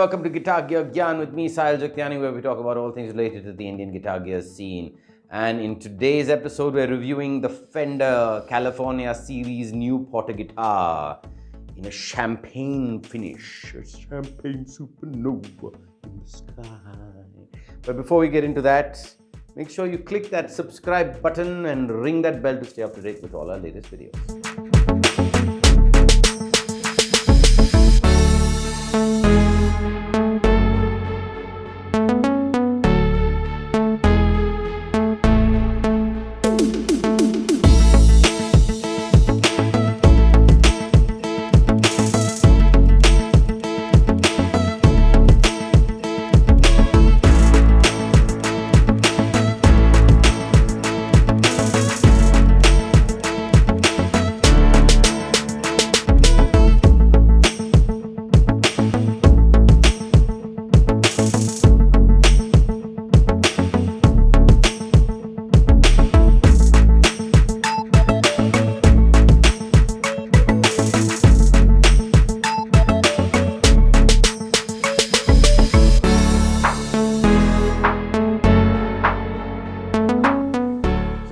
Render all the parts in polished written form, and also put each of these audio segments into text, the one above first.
welcome to Guitar Gear Gyan with me, Sahil Jagtiani, where we talk about all things related to the Indian guitar gear scene. And in today's episode, we're reviewing the Fender California Series Newporter guitar in a champagne finish, a champagne supernova in the sky. But before we get into that, make sure you click that subscribe button and ring that bell to stay up to date with all our latest videos.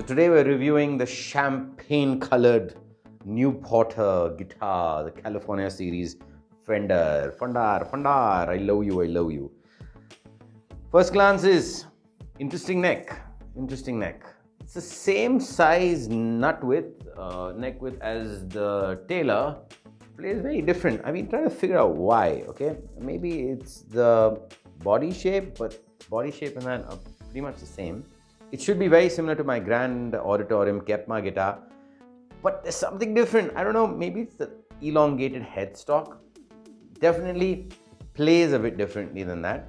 Today we're reviewing the champagne-colored Newporter guitar, the California Series Fender. I love you. First glance is interesting neck. It's the same size neck width as the Taylor. Plays very different. I've been trying to figure out why. Okay, maybe it's the body shape, but body shape and that are pretty much the same. It should be very similar to my Grand Auditorium Kepma guitar, but there's something different. I don't know, maybe it's the elongated headstock. Definitely plays a bit differently than that.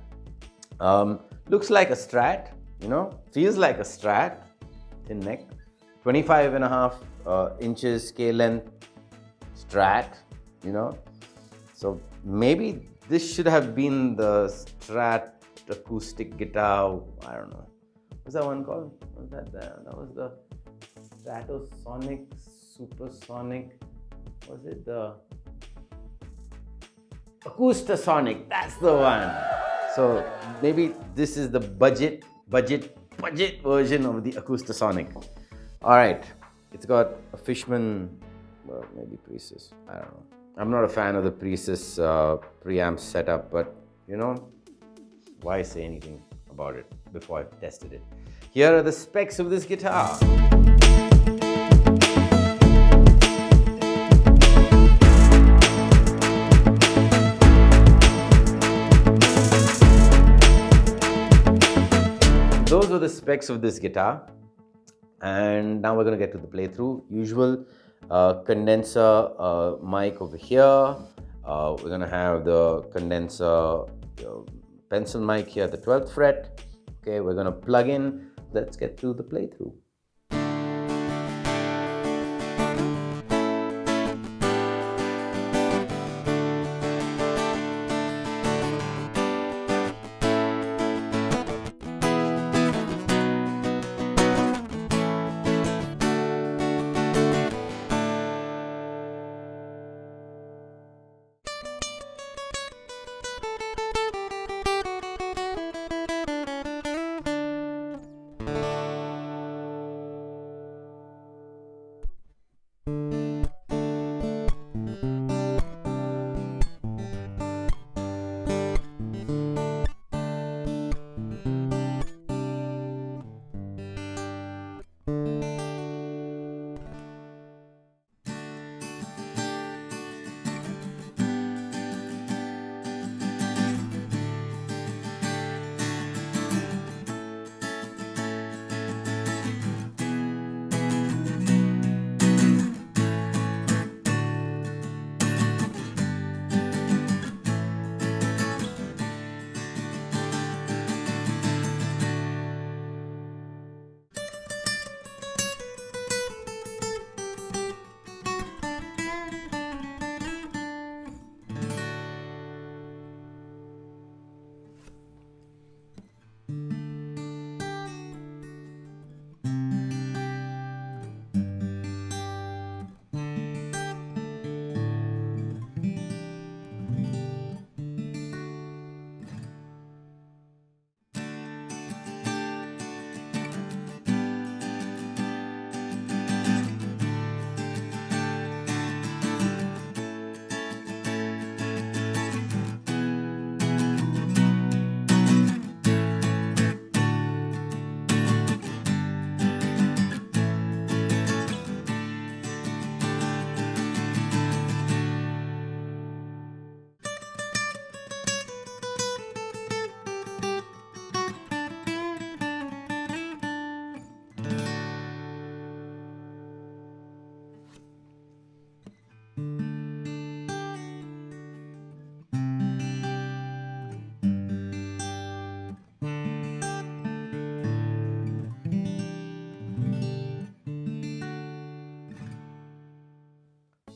Looks like a Strat, feels like a Strat, thin neck, 25.5 inches scale length Strat, So maybe this should have been the Strat acoustic guitar, I don't know. What's that one called? What was that? That was the Stratosonic, Supersonic. Was it the Acoustasonic? That's the one. So maybe this is the budget version of the Acoustasonic. All right, it's got a Fishman, well, maybe Precis. I don't know. I'm not a fan of the Precis preamp setup, but why say anything about it before I've tested it? Here are the specs of this guitar. Those were the specs of this guitar, and now we're going to get to the playthrough. Usual condenser mic over here. We're going to have the condenser pencil mic here at the 12th fret. Okay, we're going to plug in. Let's get through the playthrough.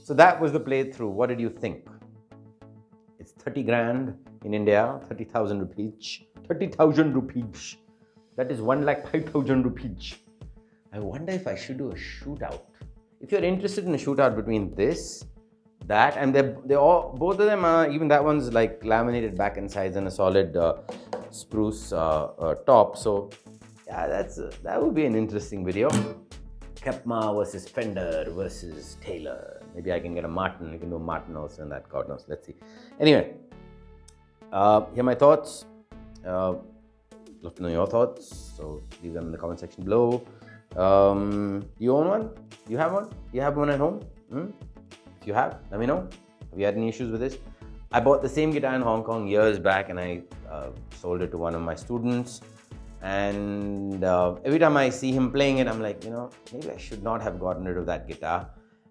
So that was the playthrough. What did you think? It's 30 grand in India, 30,000 rupees. 30,000 rupees. That is 1,05,000 rupees. I wonder if I should do a shootout. If you're interested in a shootout between this, that, and they're all, both of them are, even that one's like laminated back and sides and a solid spruce top. So yeah, that would be an interesting video. Kepma versus Fender versus Taylor. Maybe I can get a Martin. We can do a Martin also in that. God knows. Let's see. Anyway, here are my thoughts. Love to know your thoughts. So leave them in the comment section below. You own one? You have one? You have one at home? If you have, let me know. Have you had any issues with this? I bought the same guitar in Hong Kong years back, and I sold it to one of my students. And every time I see him playing it, I'm like, maybe I should not have gotten rid of that guitar.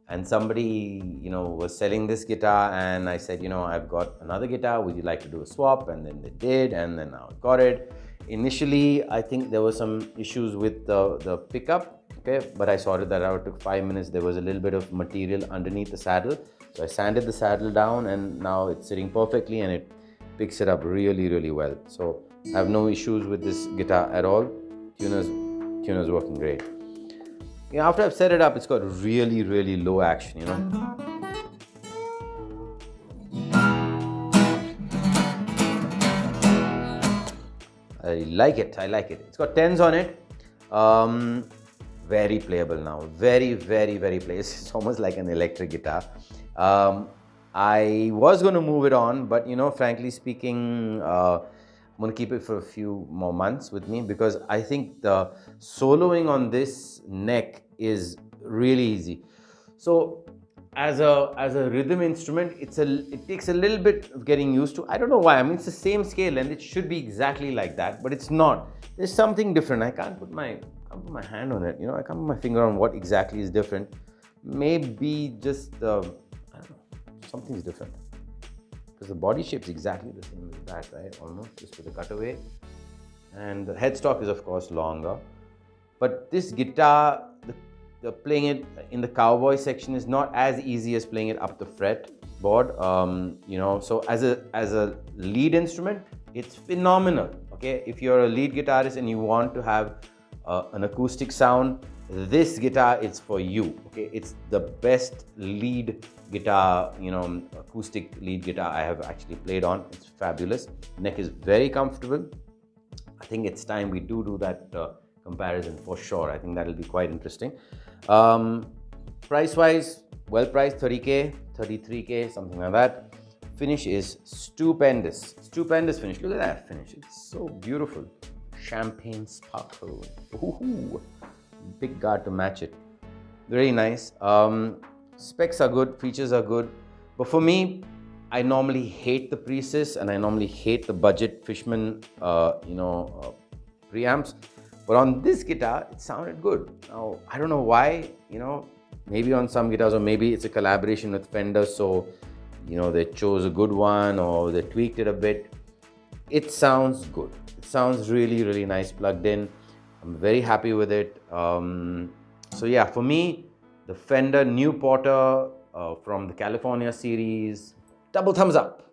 And somebody, was selling this guitar, and I said, I've got another guitar. Would you like to do a swap? And then they did, and then now I got it. Initially, I think there were some issues with the pickup. Okay, but I sorted that out. It took 5 minutes. There was a little bit of material underneath the saddle. So I sanded the saddle down, and now it's sitting perfectly, and it picks it up really, really well. So I have no issues with this guitar at all. Tuner's working great. After I've set it up, it's got really, really low action, I like it. It's got 10s on it. Very playable now. Very, very, very playable. It's almost like an electric guitar. I was going to move it on, but frankly speaking, I'm going to keep it for a few more months with me, because I think the soloing on this neck is really easy. So as a rhythm instrument, it takes a little bit of getting used to. I don't know why. I mean, it's the same scale and it should be exactly like that, but it's not. There's something different. I can't put my hand on it. I can't put my finger on what exactly is different. Maybe just I don't know, something's different. Because the body shape is exactly the same as that, right? Almost, just with a cutaway. And the headstock is of course longer. But this guitar, the playing it in the cowboy section is not as easy as playing it up the fretboard. So as a lead instrument, it's phenomenal. Okay, if you're a lead guitarist and you want to have an acoustic sound, this guitar is for you. Okay, it's the best lead guitar, acoustic lead guitar I have actually played on. It's fabulous. Neck is very comfortable. I think it's time we do that comparison for sure. I think that'll be quite interesting. Price wise, well priced, 30k, 33k, something like that. Finish is stupendous. Stupendous finish. Look at that finish. It's so beautiful. Champagne sparkle. Ooh, big guard to match it. Very nice. Specs are good, features are good. But for me, I normally hate the Precis and I normally hate the budget Fishman, preamps. But on this guitar, it sounded good. Now, I don't know why, maybe on some guitars, or maybe it's a collaboration with Fender, so, they chose a good one or they tweaked it a bit. It sounds good. It sounds really, really nice plugged in. I'm very happy with it. So yeah, for me, the Fender Newporter from the California series, double thumbs up.